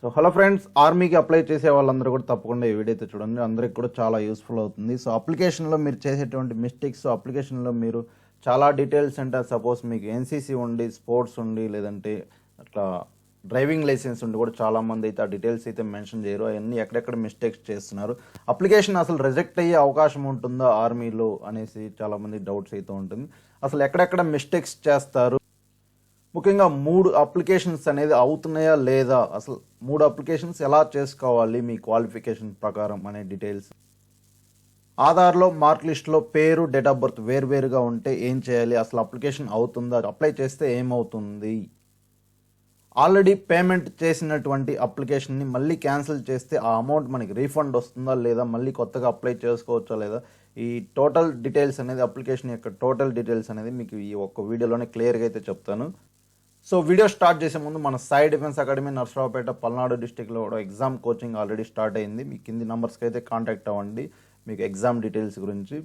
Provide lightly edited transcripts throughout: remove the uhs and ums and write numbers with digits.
So hello friends, ఆర్మీకి apply చేసే వాళ్ళందరూ కూడా తప్పకుండా ఈ వీడియో అయితే చూడండి. అందరికి కూడా చాలా యూస్ఫుల్ అవుతుంది. సో అప్లికేషన్లో మీరు చేసేటువంటి మిస్టేక్స్, అప్లికేషన్లో మీరు చాలా డీటెయిల్స్ అంటే సపోజ్ మీకు ఎన్సీసీ ఉండి, స్పోర్ట్స్ ఉండి, లేదంటే అట్లా డ్రైవింగ్ లైసెన్స్ ఉండి కూడా చాలామంది అయితే ఆ డీటెయిల్స్ అయితే మెన్షన్ చేయరు. అవన్నీ ఎక్కడెక్కడ మిస్టేక్స్ చేస్తున్నారు, అప్లికేషన్ అసలు రిజెక్ట్ అయ్యే అవకాశం ఉంటుందా ఆర్మీలో అనేసి చాలామంది డౌట్స్ అయితే ఉంటుంది. అసలు ఎక్కడెక్కడ మిస్టేక్స్ చేస్తారు, ముఖ్యంగా 3 అప్లికేషన్స్ అనేది అవుతున్నాయా లేదా, అసలు 3 అప్లికేషన్స్ ఎలా చేసుకోవాలి మీ క్వాలిఫికేషన్ ప్రకారం అనే డీటెయిల్స్, ఆధార్లో మార్క్ లిస్ట్లో పేరు, డేట్ ఆఫ్ బర్త్ వేరువేరుగా ఉంటే ఏం చేయాలి, అసలు అప్లికేషన్ అవుతుందా, అప్లై చేస్తే ఏమవుతుంది, ఆల్రెడీ పేమెంట్ చేసినటువంటి అప్లికేషన్ని మళ్ళీ క్యాన్సిల్ చేస్తే ఆ అమౌంట్ మనకి రీఫండ్ వస్తుందా లేదా, మళ్ళీ కొత్తగా అప్లై చేసుకోవచ్చా లేదా, ఈ టోటల్ డీటెయిల్స్ అనేది, అప్లికేషన్ యొక్క టోటల్ డీటెయిల్స్ అనేది మీకు ఈ ఒక్క వీడియోలోనే క్లియర్గా అయితే చెప్తాను. సో వీడియో స్టార్ట్ చేసే ముందు మన సాయి డిఫెన్స్ అకాడమీ నర్సరావుపేట పల్నాడు డిస్టిక్లో కూడా ఎగ్జామ్ కోచింగ్ ఆల్రెడీ స్టార్ట్ అయింది. మీ కింది నెంబర్స్కి అయితే కాంటాక్ట్ అవ్వండి మీకు ఎగ్జామ్ డీటెయిల్స్ గురించి.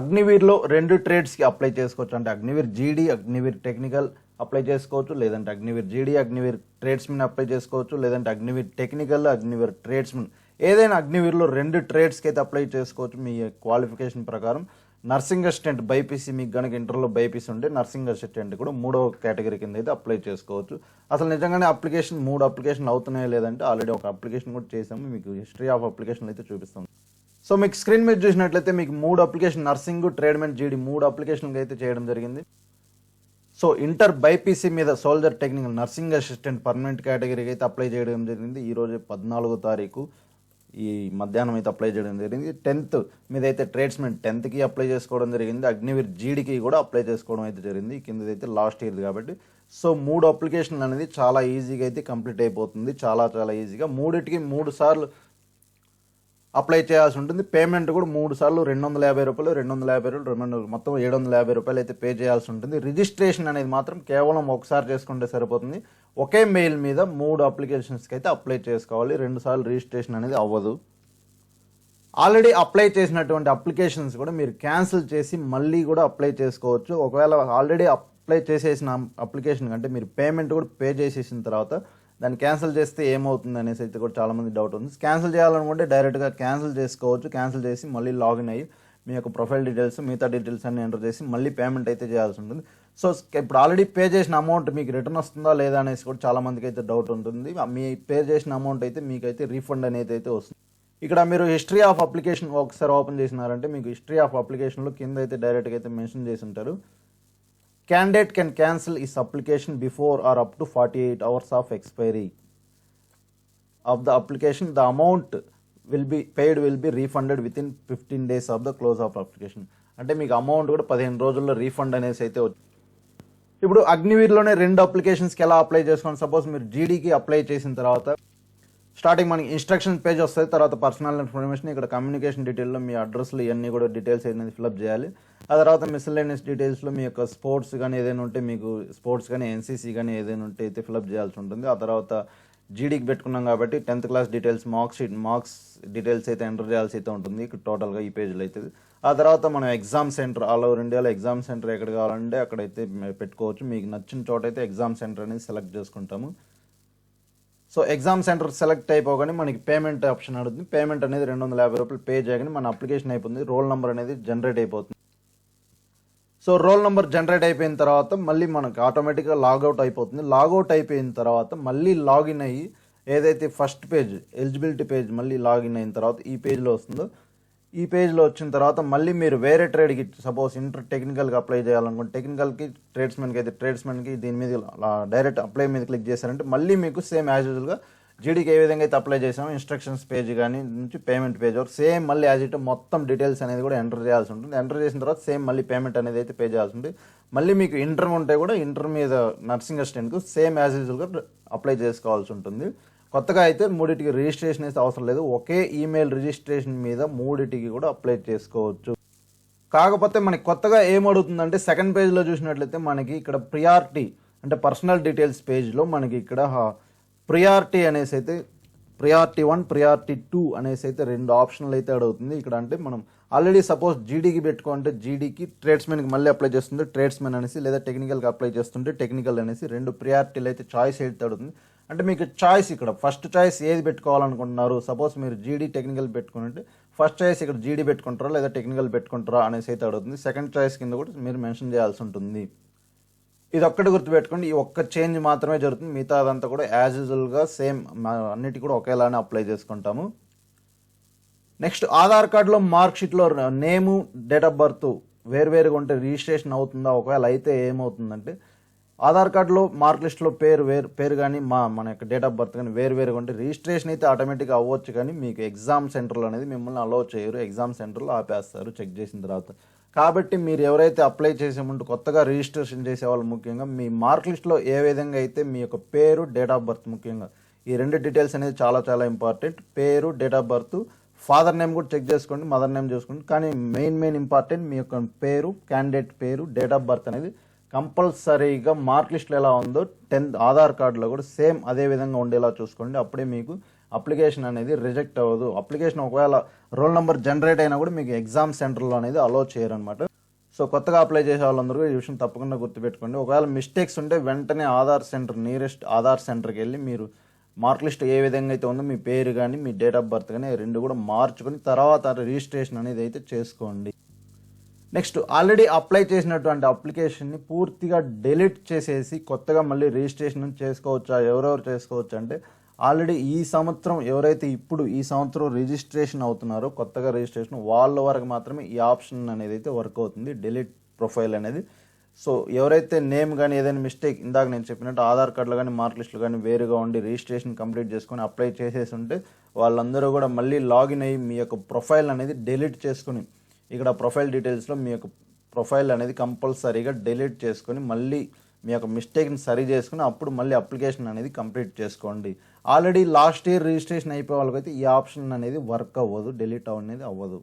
అగ్నివీర్లో 2 ట్రేడ్స్కి అప్లై చేసుకోవచ్చు. అంటే అగ్నివీర్ జీడీ, అగ్నివీర్ టెక్నికల్ అప్లై చేసుకోవచ్చు, లేదంటే అగ్నివీర్ జీడీ, అగ్నివీర్ ట్రేడ్స్మెన్ అప్లై చేసుకోవచ్చు, లేదంటే అగ్నివీర్ టెక్నికల్, అగ్నివీర్ ట్రేడ్స్మెన్, ఏదైనా అగ్నివీర్లో 2 ట్రేడ్స్కి అయితే అప్లై చేసుకోవచ్చు మీ క్వాలిఫికేషన్ ప్రకారం. నర్సింగ్ అసిస్టెంట్ బైపీసీ, మీకు కనుక ఇంటర్లో బైపీసీ ఉంటే నర్సింగ్ అసిస్టెంట్ కూడా 3వ కేటగిరీ కింద అయితే అప్లై చేసుకోవచ్చు. అసలు నిజంగానే అప్లికేషన్ 3 అప్లికేషన్లు అవుతున్నాయా లేదంటే ఆల్రెడీ ఒక అప్లికేషన్ కూడా చేసాము, మీకు హిస్టరీ ఆఫ్ అప్లికేషన్ అయితే చూపిస్తాం. సో మీకు స్క్రీన్ మీద చూసినట్లయితే మీకు 3 అప్లికేషన్ నర్సింగ్, ట్రేడ్మెన్, జీడీ 3 అప్లికేషన్లు అయితే చేయడం జరిగింది. సో ఇంటర్ బైపీసీ మీద soldier technical nursing assistant permanent కేటగిరీకి అయితే అప్లై చేయడం జరిగింది. ఈరోజు 14వ తారీఖు ఈ మధ్యాహ్నం అయితే అప్లై చేయడం జరిగింది. 10th మీద అయితే ట్రేడ్స్మెన్ 10th అప్లై చేసుకోవడం జరిగింది. అగ్నివీర్ జీడీకి కూడా అప్లై చేసుకోవడం అయితే జరిగింది. కిందదైతే లాస్ట్ ఇయర్ కాబట్టి సో 3 అప్లికేషన్లు అనేది చాలా ఈజీగా అయితే కంప్లీట్ అయిపోతుంది. చాలా ఈజీగా 3టికి 3 సార్లు అప్లై చేయాల్సి ఉంటుంది. పేమెంట్ కూడా 3 సార్లు 250 రూపాయలు, 250 రూపాయలు, మొత్తం 750 రూపాయలు అయితే పే చేయాల్సి ఉంటుంది. రిజిస్ట్రేషన్ అనేది మాత్రం కేవలం ఒకసారి చేసుకుంటే సరిపోతుంది. ఒకే మెయిల్ మీద 3 అప్లికేషన్స్కి అయితే అప్లై చేసుకోవాలి. 2 సార్లు రిజిస్ట్రేషన్ అనేది అవ్వదు. ఆల్రెడీ అప్లై చేసినటువంటి అప్లికేషన్స్ కూడా మీరు క్యాన్సిల్ చేసి మళ్ళీ కూడా అప్లై చేసుకోవచ్చు. ఒకవేళ ఆల్రెడీ అప్లై చేసేసిన అప్లికేషన్ కంటే మీరు పేమెంట్ కూడా పే చేసేసిన తర్వాత దాన్ని క్యాన్సిల్ చేస్తే ఏమవుతుంది అనేసి అయితే కూడా చాలామంది డౌట్ ఉంది. క్యాన్సిల్ చేయాలనుకుంటే డైరెక్ట్గా క్యాన్సిల్ చేసుకోవచ్చు. క్యాన్సిల్ చేసి మళ్ళీ లాగిన్ అయ్యి మీ యొక్క ప్రొఫైల్ డీటెయిల్స్, మిగతా డీటెయిల్స్ అన్ని ఎంటర్ చేసి మళ్ళీ పేమెంట్ అయితే చేయాల్సి ఉంటుంది. సో ఇప్పుడు ఆల్రెడీ పే చేసిన అమౌంట్ మీకు రిటర్న్ వస్తుందా లేదా అనేసి కూడా చాలామందికి అయితే డౌట్ ఉంటుంది. మీ పే చేసిన అమౌంట్ అయితే మీకైతే రీఫండ్ అనేది అయితే వస్తుంది. ఇక్కడ మీరు హిస్టరీ ఆఫ్ అప్లికేషన్ ఒకసారి ఓపెన్ చేసినారంటే మీకు హిస్టరీ ఆఫ్ అప్లికేషన్లో కింద అయితే డైరెక్ట్గా అయితే మెన్షన్ చేసి ఉంటారు. Candidate can cancel his application before or up to 48 hours of expiry of the application. The amount will be refunded within 15 days of the close of application. అంటే మీకు అమౌంట్ కూడా 15 రోజుల్లో రీఫండ్ అనేసి అయితే ఇప్పుడు అగ్నివీర్లోనే 2 అప్లికేషన్స్కి ఎలా అప్లై చేసుకోండి. సపోజ్ మీరు జీడీకి అప్లై చేసిన తర్వాత స్టార్టింగ్ మనకి ఇన్స్ట్రక్షన్ పేజ్ వస్తుంది. తర్వాత పర్సనల్ ఇన్ఫర్మేషన్, ఇక్కడ కమ్యూనికేషన్ డీటెయిల్లో మీ అడ్రస్లు ఇవన్నీ కూడా డీటెయిల్స్ అనేది ఫిల్అప్ చేయాలి. ఆ తర్వాత మిస్సెలేనియస్ డీటెయిల్స్లో మీ యొక్క స్పోర్ట్స్ కానీ ఏదైనా ఉంటే, మీకు స్పోర్ట్స్ కానీ ఎన్సీసీ కానీ ఏదైనా ఉంటే అయితే ఫిల్అప్ చేయాల్సి ఉంటుంది. ఆ తర్వాత జీడీకి పెట్టుకున్నాం కాబట్టి 10th class details, marks details అయితే ఎంటర్ చేయాల్సి అయితే ఉంటుంది ఇక్కడ టోటల్గా ఈ పేజ్లో అయితే. ఆ తర్వాత మనం ఎగ్జామ్ సెంటర్, ఆల్ ఓవర్ ఇండియాలో ఎగ్జామ్ సెంటర్ ఎక్కడ కావాలంటే అక్కడైతే పెట్టుకోవచ్చు. మీకు నచ్చిన చోట అయితే ఎగ్జామ్ సెంటర్ అనేది సెలెక్ట్ చేసుకుంటాము. సో ఎగ్జామ్ సెంటర్ సెలెక్ట్ అయిపోగానే మనకి పేమెంట్ ఆప్షన్ అడుగుతుంది. పేమెంట్ అనేది 250 రూపాయలు పే చేయగానే మన అప్లికేషన్ అయిపోతుంది. రోల్ నెంబర్ అనేది జనరేట్ అయిపోతుంది. సో రోల్ నెంబర్ జనరేట్ అయిపోయిన తర్వాత మళ్ళీ మనకు ఆటోమేటిక్గా లాగౌట్ అయిపోతుంది. లాగౌట్ అయిపోయిన తర్వాత మళ్ళీ లాగిన్ అయ్యి ఏదైతే ఫస్ట్ పేజ్ ఎలిజిబిలిటీ పేజ్ మళ్ళీ లాగిన్ అయిన తర్వాత ఈ పేజ్లో వస్తుందో, ఈ పేజ్లో వచ్చిన తర్వాత మళ్ళీ మీరు వేరే ట్రేడ్కి, సపోజ్ ఇంటర్ టెక్నికల్కి అప్లై చేయాలనుకుంటే టెక్నికల్కి, ట్రేడ్స్మెన్కి అయితే ట్రేడ్స్మెన్కి దీని మీద డైరెక్ట్ అప్లై మీద క్లిక్ చేశారంటే మళ్ళీ మీకు సేమ్ యాజ్ యూజువల్గా జీడీకి ఏ విధంగా అయితే అప్లై చేసామో ఇన్స్ట్రక్షన్స్ పేజ్ కానీ నుంచి పేమెంట్ పేజ్ వరకు సేమ్ మళ్ళీ యాజ్ ఇట్ మొత్తం డీటెయిల్స్ అనేది కూడా ఎంటర్ చేయాల్సి ఉంటుంది. ఎంటర్ చేసిన తర్వాత సేమ్ మళ్ళీ పేమెంట్ అనేది అయితే పే చేయాల్సి ఉంటుంది. మళ్ళీ మీకు ఇంటర్ ఉంటే కూడా ఇంటర్ మీద నర్సింగ్ అసిస్టెంట్కు సేమ్ యాజ్ యూజువల్గా అప్లై చేసుకోవాల్సి ఉంటుంది. కొత్తగా అయితే 3టికి రిజిస్ట్రేషన్ అయితే అవసరం లేదు. ఒకే ఈమెయిల్ రిజిస్ట్రేషన్ మీద 3టికి కూడా అప్లై చేసుకోవచ్చు. కాకపోతే మనకి కొత్తగా ఏమడుగుతుందంటే సెకండ్ పేజ్లో చూసినట్లయితే మనకి ఇక్కడ ప్రియారిటీ అంటే పర్సనల్ డీటెయిల్స్ పేజ్లో మనకి ఇక్కడ ప్రియారిటీ అనేసి అయితే ప్రియారిటీ 1 ప్రియారిటీ 2 అనేసి అయితే 2 ఆప్షన్లు అయితే అడుగుతుంది ఇక్కడ. అంటే మనం ఆల్రెడీ సపోజ్ జీడీకి పెట్టుకుంటే జీడీకి ట్రేడ్స్మెన్కి మళ్ళీ అప్లై చేస్తుంటే ట్రేడ్స్మెన్ అనేసి, లేదా టెక్నికల్కి అప్లై చేస్తుంటే టెక్నికల్ అనేసి 2 ప్రియారిటీలు అయితే చాయిస్ అయితే అడుగుతుంది. అంటే మీకు చాయిస్ ఇక్కడ ఫస్ట్ చాయిస్ ఏది పెట్టుకోవాలనుకుంటున్నారు. సపోజ్ మీరు జీడీ టెక్నికల్ పెట్టుకుంటే ఫస్ట్ చాయిస్ ఇక్కడ జీడీ పెట్టుకుంటారా లేదా టెక్నికల్ పెట్టుకుంటారా అనేసి అయితే అడుగుతుంది. సెకండ్ చాయిస్ కింద కూడా మీరు మెన్షన్ చేయాల్సి ఉంటుంది. ఇది ఒక్కటి గుర్తుపెట్టుకోండి, ఈ ఒక్క చేంజ్ మాత్రమే జరుగుతుంది. మిగతా అదంతా కూడా యాజ్ యూజువల్గా సేమ్ అన్నిటి కూడా ఒకేలానే అప్లై చేసుకుంటాము. నెక్స్ట్ ఆధార్ కార్డులో మార్క్ షీట్లో నేము డేట్ ఆఫ్ బర్త్ వేరువేరుగా ఉంటే రిజిస్ట్రేషన్ అవుతుందా? ఒకవేళ అయితే ఏమవుతుందంటే ఆధార్ కార్డులో మార్క్ లిస్ట్లో పేరు కానీ మన యొక్క డేట్ ఆఫ్ బర్త్ కానీ వేరువేరుగా ఉంటే రిజిస్ట్రేషన్ అయితే ఆటోమేటిక్గా అవ్వచ్చు, కానీ మీకు ఎగ్జామ్ సెంటర్లో అనేది మిమ్మల్ని అలౌ చేయరు. ఎగ్జామ్ సెంటర్లో ఆపేస్తారు చెక్ చేసిన తర్వాత. కాబట్టి మీరు ఎవరైతే అప్లై చేసే ముందు కొత్తగా రిజిస్ట్రేషన్ చేసే వాళ్ళు ముఖ్యంగా మీ మార్క్ లిస్ట్లో ఏ విధంగా అయితే మీ యొక్క పేరు డేట్ ఆఫ్ బర్త్ ముఖ్యంగా ఈ 2 డీటెయిల్స్ అనేది చాలా చాలా ఇంపార్టెంట్. పేరు date of birth, father name కూడా చెక్ చేసుకోండి, మదర్ నేమ్ చూసుకోండి. కానీ మెయిన్ ఇంపార్టెంట్ మీ యొక్క పేరు, క్యాండిడేట్ పేరు, డేట్ ఆఫ్ బర్త్ అనేది కంపల్సరీగా మార్క్ లిస్ట్లో ఎలా ఉందో 10th ఆధార్ కార్డులో కూడా సేమ్ అదే విధంగా ఉండేలా చూసుకోండి. అప్పుడే మీకు అప్లికేషన్ అనేది రిజెక్ట్ అవ్వదు. అప్లికేషన్ ఒకవేళ రోల్ నెంబర్ జనరేట్ అయినా కూడా మీకు ఎగ్జామ్ సెంటర్లో అనేది అలో చేయరనమాట. సో కొత్తగా అప్లై చేసే వాళ్ళందరూ ఈ విషయం తప్పకుండా గుర్తుపెట్టుకోండి. ఒకవేళ మిస్టేక్స్ ఉంటే వెంటనే ఆధార్ సెంటర్ నియరెస్ట్ ఆధార్ సెంటర్కి వెళ్ళి మీరు మార్క్ లిస్ట్ ఏ విధంగా అయితే ఉందో మీ పేరు కానీ మీ డేట్ ఆఫ్ బర్త్ కానీ 2 కూడా మార్చుకొని తర్వాత రిజిస్ట్రేషన్ అనేది అయితే చేసుకోండి. నెక్స్ట్ ఆల్రెడీ అప్లై చేసినటువంటి అప్లికేషన్ని పూర్తిగా డిలీట్ చేసేసి కొత్తగా మళ్ళీ రిజిస్ట్రేషన్ చేసుకోవచ్చా? ఎవరెవరు చేసుకోవచ్చు అంటే ఆల్రెడీ ఈ సంవత్సరం ఎవరైతే ఇప్పుడు ఈ సంవత్సరం రిజిస్ట్రేషన్ అవుతున్నారో కొత్తగా రిజిస్ట్రేషన్ వాళ్ళ వరకు మాత్రమే ఈ ఆప్షన్ అనేది అయితే వర్క్ అవుతుంది, డిలీట్ ప్రొఫైల్ అనేది. సో ఎవరైతే నేమ్ కానీ ఏదైనా మిస్టేక్ ఇందాక నేను చెప్పినట్టు ఆధార్ కార్డులో కానీ మార్క్ లిస్టులు కానీ వేరుగా ఉండి రిజిస్ట్రేషన్ కంప్లీట్ చేసుకొని అప్లై చేసేసి ఉంటే వాళ్ళందరూ కూడా మళ్ళీ లాగిన్ అయ్యి మీ యొక్క ప్రొఫైల్ అనేది డిలీట్ చేసుకుని ఇక్కడ ప్రొఫైల్ డీటెయిల్స్లో మీ యొక్క ప్రొఫైల్ అనేది కంపల్సరీగా డిలీట్ చేసుకొని మళ్ళీ మీ యొక్క మిస్టేక్ని సరి చేసుకుని అప్పుడు మళ్ళీ అప్లికేషన్ అనేది కంప్లీట్ చేసుకోండి. ఆల్రెడీ లాస్ట్ ఇయర్ రిజిస్ట్రేషన్ అయిపోయే వాళ్ళకైతే ఈ ఆప్షన్ అనేది వర్క్ అవ్వదు, డిలీట్ అనేది అవ్వదు.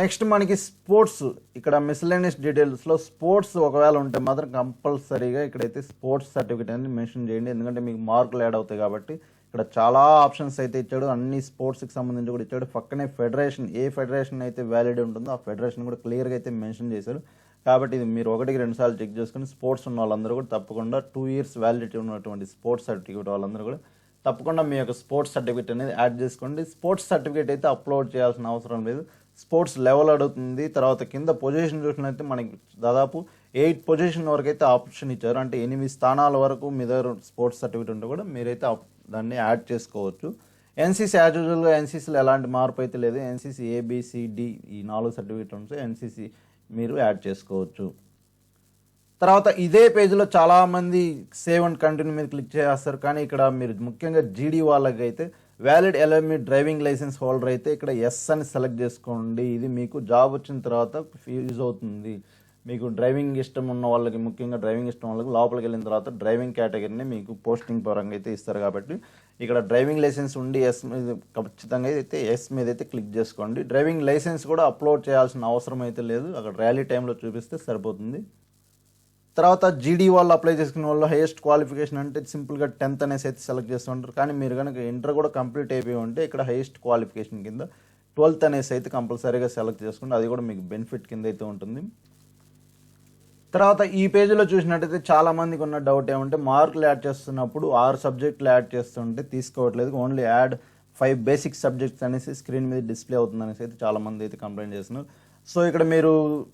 నెక్స్ట్ మనకి స్పోర్ట్స్, ఇక్కడ మిస్లేనియస్ డీటెయిల్స్లో స్పోర్ట్స్ ఒకవేళ ఉంటే మాత్రం కంపల్సరీగా ఇక్కడైతే స్పోర్ట్స్ సర్టిఫికేట్ అనేది మెన్షన్ చేయండి. ఎందుకంటే మీకు మార్కులు యాడ్ అవుతాయి కాబట్టి. ఇక్కడ చాలా ఆప్షన్స్ అయితే ఇచ్చాడు, అన్ని స్పోర్ట్స్కి సంబంధించి కూడా ఇచ్చాడు. పక్కనే ఫెడరేషన్, ఏ ఫెడరేషన్ అయితే వ్యాలిడ్ ఉంటుందో ఆ ఫెడరేషన్ కూడా క్లియర్గా అయితే మెన్షన్ చేశారు. కాబట్టి ఇది మీరు 1-2 సార్లు చెక్ చేసుకుని స్పోర్ట్స్ ఉన్న వాళ్ళందరూ కూడా తప్పకుండా 2 years వ్యాలిడిటీ ఉన్నటువంటి స్పోర్ట్స్ సర్టిఫికేట్ వాళ్ళందరూ కూడా తప్పకుండా మీ యొక్క స్పోర్ట్స్ సర్టిఫికేట్ అనేది యాడ్ చేసుకోండి. స్పోర్ట్స్ సర్టిఫికేట్ అయితే అప్లోడ్ చేయాల్సిన అవసరం లేదు. స్పోర్ట్స్ లెవెల్ అడుగుతుంది. తర్వాత కింద పొజిషన్ చూసినట్లయితే మనకి దాదాపు 8 పొజిషన్ వరకు అయితే ఆప్షన్ ఇచ్చారు. అంటే 8 స్థానాల వరకు మీ దగ్గర స్పోర్ట్స్ సర్టిఫికేట్ ఉంటే కూడా మీరైతే దాన్ని యాడ్ చేసుకోవచ్చు. ఎన్సీసీ యాజ్ యూజువల్గా ఎన్సీసీలో ఎలాంటి మార్పు అయితే లేదు. ఎన్సీసీ ఏబిసిడి ఈ 4 సర్టిఫికేట్ ఉంటాయి. ఎన్సీసీ మీరు యాడ్ చేసుకోవచ్చు. తర్వాత ఇదే పేజ్లో చాలామంది సేవ్ అండ్ కంటిన్యూ మీద క్లిక్ చేస్తారు. కానీ ఇక్కడ మీరు ముఖ్యంగా జీడీ వాళ్ళకి అయితే valid LME driving licence holder అయితే ఇక్కడ ఎస్ అని సెలెక్ట్ చేసుకోండి. ఇది మీకు జాబ్ వచ్చిన తర్వాత యూజ్ అవుతుంది. మీకు డ్రైవింగ్ ఇష్టం ఉన్న వాళ్ళకి, ముఖ్యంగా డ్రైవింగ్ ఇష్టం వాళ్ళకి లోపలికి వెళ్ళిన తర్వాత డ్రైవింగ్ కేటగిరీని మీకు పోస్టింగ్ పరంగా అయితే ఇస్తారు. కాబట్టి ఇక్కడ డ్రైవింగ్ లైసెన్స్ ఉండి ఎస్ మీద ఖచ్చితంగా అయితే ఎస్ మీద అయితే క్లిక్ చేసుకోండి. డ్రైవింగ్ లైసెన్స్ కూడా అప్లోడ్ చేయాల్సిన అవసరం అయితే లేదు, అక్కడ ర్యాలీ టైంలో చూపిస్తే సరిపోతుంది. తర్వాత జీడీ వాళ్ళు అప్లై చేసుకునే వాళ్ళు హైయెస్ట్ క్వాలిఫికేషన్ అంటే సింపుల్గా 10th అనేసి అయితే సెలెక్ట్ చేస్తూ ఉంటారు. కానీ మీరు కనుక ఇంటర్ కూడా కంప్లీట్ అయిపోయి ఉంటే ఇక్కడ హైయెస్ట్ క్వాలిఫికేషన్ కింద 12th అనేసి అయితే కంపల్సరీగా సెలెక్ట్ చేసుకోండి. అది కూడా మీకు బెనిఫిట్ కింద అయితే ఉంటుంది. తర్వాత ఈ పేజీలో చూసినట్టయితే చాలామందికి ఉన్న డౌట్ ఏమంటే మార్కులు యాడ్ చేస్తున్నప్పుడు 6 సబ్జెక్టులు యాడ్ చేస్తుంటే తీసుకోవట్లేదు, ఓన్లీ యాడ్ 5 బేసిక్ సబ్జెక్ట్స్ అనేసి స్క్రీన్ మీద డిస్ప్లే అవుతుంది అనేసి అయితే చాలామంది అయితే కంప్లైంట్ చేస్తున్నారు. సో ఇక్కడ మీరు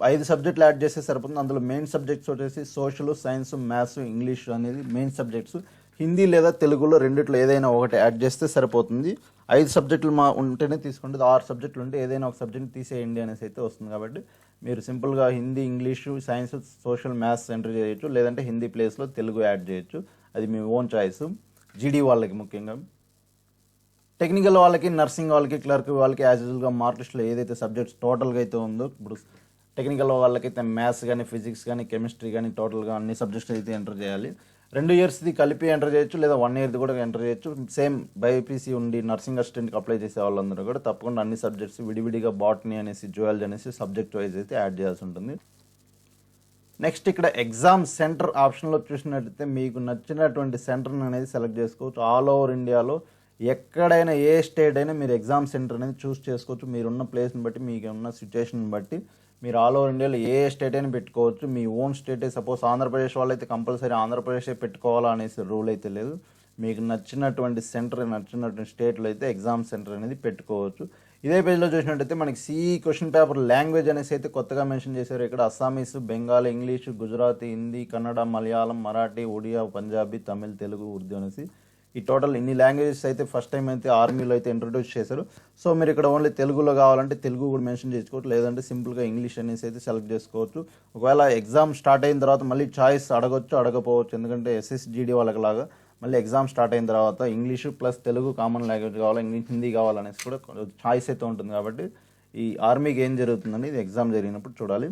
5 సబ్జెక్టులు యాడ్ చేస్తే సరిపోతుంది. అందులో మెయిన్ సబ్జెక్ట్స్ వచ్చేసి సోషల్, సైన్స్, మ్యాథ్స్, ఇంగ్లీష్ అనేది మెయిన్ సబ్జెక్ట్స్. హిందీ లేదా తెలుగులో రెండిట్లో ఏదైనా ఒకటి యాడ్ చేస్తే సరిపోతుంది. 5 సబ్జెక్టులు ఉంటేనే తీసుకోండి. 6 సబ్జెక్టులు ఉంటే ఏదైనా ఒక సబ్జెక్ట్ తీసేయండి అనేసి అయితే వస్తుంది. కాబట్టి మీరు సింపుల్గా Hindi, English, science, social, maths enter చేయొచ్చు, లేదంటే హిందీ ప్లేస్లో తెలుగు యాడ్ చేయొచ్చు. అది మీ ఓన్ చాయిస్. జీడీ వాళ్ళకి ముఖ్యంగా. టెక్నికల్ వాళ్ళకి, నర్సింగ్ వాళ్ళకి, క్లర్క్ వాళ్ళకి యాజ్ యూజువల్గా మార్క్ లిస్ట్లో ఏదైతే సబ్జెక్ట్స్ టోటల్గా అయితే ఉందో, ఇప్పుడు టెక్నికల్ వాళ్ళకైతే మ్యాథ్స్ కానీ, ఫిజిక్స్ కానీ, కెమిస్ట్రీ కానీ టోటల్గా అన్ని సబ్జెక్ట్స్ అయితే ఎంటర్ చేయాలి. 2 yearsది కలిపి ఎంటర్ చేయొచ్చు, లేదా 1 yearది కూడా ఎంటర్ చేయొచ్చు. సేమ్ బైపీసీ ఉండి నర్సింగ్ అసిస్టెంట్కి అప్లై చేసే వాళ్ళందరూ కూడా తప్పకుండా అన్ని సబ్జెక్ట్స్ విడివిడిగా బాటనీ అనేసి, జువాలజీ అనేసి సబ్జెక్ట్ వైజ్ అయితే యాడ్ చేయాల్సి ఉంటుంది. నెక్స్ట్ ఇక్కడ ఎగ్జామ్ సెంటర్ ఆప్షన్లో చూసినట్లయితే మీకు నచ్చినటువంటి సెంటర్ అనేది సెలెక్ట్ చేసుకోవచ్చు. ఆల్ ఓవర్ ఇండియాలో ఎక్కడైనా ఏ స్టేట్ అయినా మీరు ఎగ్జామ్ సెంటర్ అనేది చూస్ చేసుకోవచ్చు. మీరున్న ప్లేస్ని బట్టి, మీకు ఉన్న సిచ్యువేషన్ బట్టి మీరు ఆల్ ఓవర్ ఇండియాలో ఏ స్టేట్ అయినా పెట్టుకోవచ్చు. మీ ఓన్ స్టేటే, సపోజ్ ఆంధ్రప్రదేశ్ వాళ్ళైతే కంపల్సరీ ఆంధ్రప్రదేశే పెట్టుకోవాలా అనేసి రూల్ అయితే లేదు. మీకు నచ్చినటువంటి సెంటర్, నచ్చినటువంటి స్టేట్లో అయితే ఎగ్జామ్ సెంటర్ అనేది పెట్టుకోవచ్చు. ఇదే పేజ్లో చూసినట్టయితే మనకి సిఈ క్వశ్చన్ పేపర్ లాంగ్వేజ్ అనేసి అయితే కొత్తగా మెన్షన్ చేశారు. ఇక్కడ అస్సామీస్, బెంగాలీ, ఇంగ్లీష్, గుజరాతీ, హిందీ, కన్నడ, మలయాళం, మరాఠీ, ఒడియా, పంజాబీ, తమిళ్, తెలుగు, ఉర్దూ అనేసి ఈ టోటల్ ఇన్ని లాంగ్వేజెస్ అయితే ఫస్ట్ టైం అయితే ఆర్మీలో అయితే ఇంట్రొడ్యూస్ చేశారు. సో మీరు ఇక్కడ ఓన్లీ తెలుగులో కావాలంటే తెలుగు కూడా మెన్షన్ చేసుకోవచ్చు, లేదంటే సింపుల్గా ఇంగ్లీష్ అనేసి అయితే సెలెక్ట్ చేసుకోవచ్చు. ఒకవేళ ఎగ్జామ్ స్టార్ట్ అయిన తర్వాత మళ్ళీ చాయిస్ అడగొచ్చు, అడగపోవచ్చు. ఎందుకంటే ఎస్ఎస్జిడి వాళ్ళకి లాగా మళ్ళీ ఎగ్జామ్ స్టార్ట్ అయిన తర్వాత English plus Telugu common language కావాలి, ఇంగ్లీష్, హిందీ కావాలనేసి కూడా చాయిస్ అయితే ఉంటుంది. కాబట్టి ఈ ఆర్మీకి ఏం జరుగుతుందని ఇది ఎగ్జామ్ జరిగినప్పుడు చూడాలి.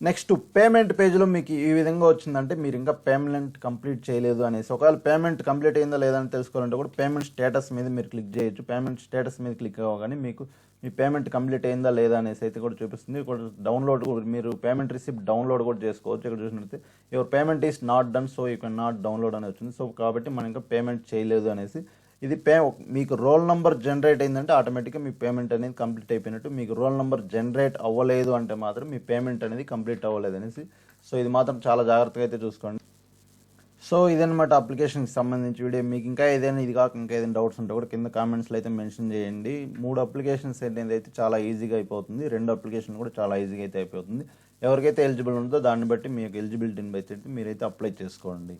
నెక్స్ట్ పేమెంట్ పేజ్లో మీకు ఈ విధంగా వచ్చిందంటే మీరు ఇంకా పేమెంట్ కంప్లీట్ చేయలేదు అనేసి. ఒకవేళ పేమెంట్ కంప్లీట్ అయిందా లేదని తెలుసుకోవాలంటే కూడా పేమెంట్ స్టేటస్ మీద మీరు క్లిక్ చేయొచ్చు. పేమెంట్ స్టేటస్ మీద క్లిక్ అవ్వగానే మీకు మీ పేమెంట్ కంప్లీట్ అయిందా లేదా అనేసి అయితే కూడా చూపిస్తుంది. ఇక్కడ డౌన్లోడ్ మీరు పేమెంట్ రిసిప్ట్ డౌన్లోడ్ కూడా చేసుకోవచ్చు. ఇక్కడ చూసినట్లయితే your payment is not done, so you can not download అని వచ్చింది. సో కాబట్టి మనం ఇంకా పేమెంట్ చేయలేదు అనేసి. ఇది మీకు రోల్ నెంబర్ జనరేట్ అయిందంటే ఆటోమేటిక్గా మీ పేమెంట్ అనేది కంప్లీట్ అయిపోయినట్టు. మీకు రోల్ నెంబర్ జనరేట్ అవ్వలేదు అంటే మాత్రం మీ పేమెంట్ అనేది కంప్లీట్ అవ్వలేదు అనేసి. సో ఇది మాత్రం చాలా జాగ్రత్తగా అయితే చూసుకోండి. సో ఇదనమాట అప్లికేషన్కి సంబంధించి వీడియో. మీకు ఇంకా ఏదైనా ఇది కాక ఇంకా ఏదైనా డౌట్స్ ఉంటే కూడా కింద కామెంట్స్లో అయితే మెన్షన్ చేయండి. 3 అప్లికేషన్స్ అయితే చాలా ఈజీగా అయిపోతుంది. 2 అప్లికేషన్ కూడా చాలా ఈజీగా అయితే అయిపోతుంది. ఎవరికైతే ఎలిజిబుల్ ఉందో దాన్ని బట్టి మీ యొక్క ఎలిజిబిలిటీని బట్టి మీరైతే అప్లై చేసుకోండి.